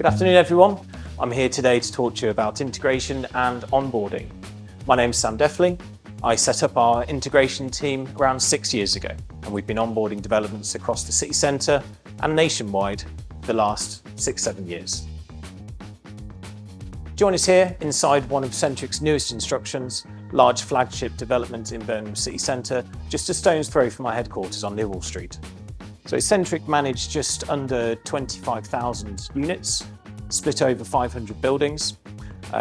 Good afternoon, everyone. I'm here today to talk to you about integration and onboarding. My name's Sam Deffley. I set up our integration team around 6 years ago, and we've been onboarding developments across the city centre and nationwide for the last 6-7 years. Join us here inside one of Centric's newest constructions, large flagship development in Birmingham city centre, just a stone's throw from our headquarters on Newell Street. So Centric managed just under 25,000 units, split over 500 buildings.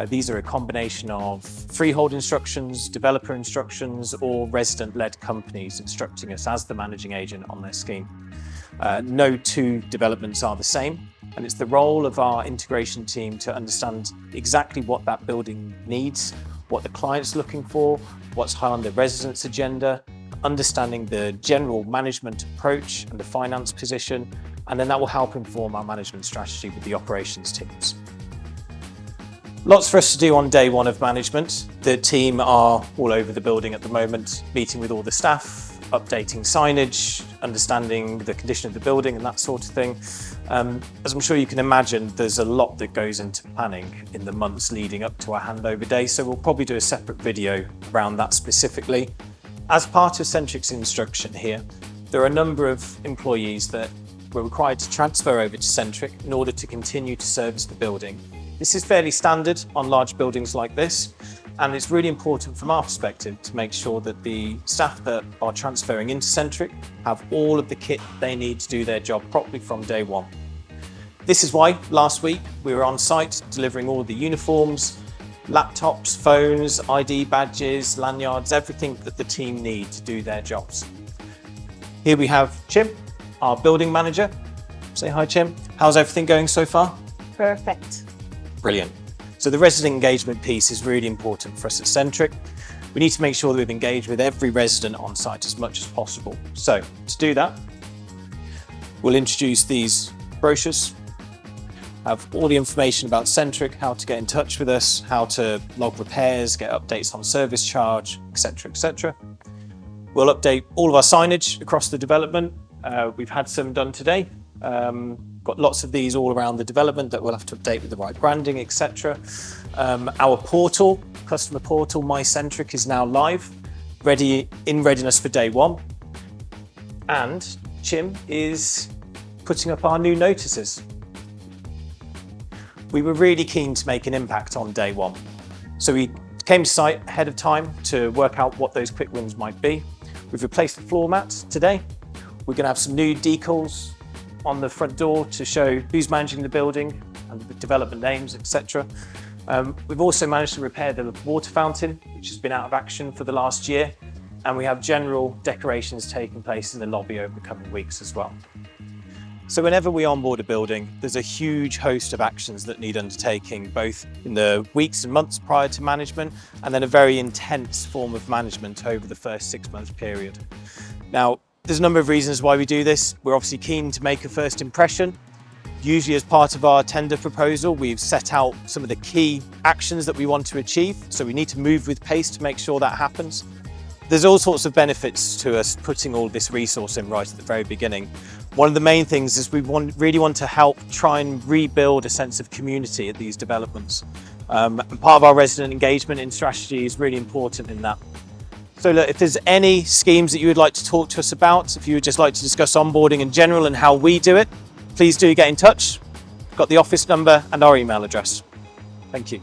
These are a combination of freehold instructions, developer instructions, or resident-led companies instructing us as the managing agent on their scheme. No two developments are the same, and it's the role of our integration team to understand exactly what that building needs, what the client's looking for, what's high on the residents' agenda, understanding the general management approach and the finance position, and then that will help inform our management strategy with the operations teams. Lots for us to do on day one of management. The team are all over the building at the moment, meeting with all the staff, updating signage, understanding the condition of the building and that sort of thing. As I'm sure you can imagine, there's a lot that goes into planning in the months leading up to our handover day, so we'll probably do a separate video around that specifically. As part of Centric's instruction here, there are a number of employees that were required to transfer over to Centric in order to continue to service the building. This is fairly standard on large buildings like this, and it's really important from our perspective to make sure that the staff that are transferring into Centric have all of the kit they need to do their job properly from day one. This is why last week we were on site delivering all of the uniforms, laptops, phones, ID badges, lanyards, everything that the team need to do their jobs. Here we have Chim, our building manager. Say hi, Chim. How's everything going so far? Perfect. Brilliant. So the resident engagement piece is really important for us at Centric. We need to make sure that we've engaged with every resident on site as much as possible. So to do that, we'll introduce these brochures, have all the information about Centric, how to get in touch with us, how to log repairs, get updates on service charge, etc., etc. We'll update all of our signage across the development. We've had some done today. Got lots of these all around the development that we'll have to update with the right branding, etc. Our portal, customer portal, My Centric, is now live, in readiness for day one. And Chim is putting up our new notices. We were really keen to make an impact on day one. So we came to site ahead of time to work out what those quick wins might be. We've replaced the floor mats today. We're going to have some new decals on the front door to show who's managing the building and the development names, etc. We've also managed to repair the water fountain, which has been out of action for the last year. And we have general decorations taking place in the lobby over the coming weeks as well. So whenever we onboard a building, there's a huge host of actions that need undertaking, both in the weeks and months prior to management, and then a very intense form of management over the first 6-month period. Now, there's a number of reasons why we do this. We're obviously keen to make a first impression. Usually as part of our tender proposal, we've set out some of the key actions that we want to achieve. So we need to move with pace to make sure that happens. There's all sorts of benefits to us putting all this resource in right at the very beginning. One of the main things is we really want to help try and rebuild a sense of community at these developments. And part of our resident engagement in strategy is really important in that. So look, if there's any schemes that you would like to talk to us about, if you would just like to discuss onboarding in general and how we do it, please do get in touch. We've got the office number and our email address. Thank you.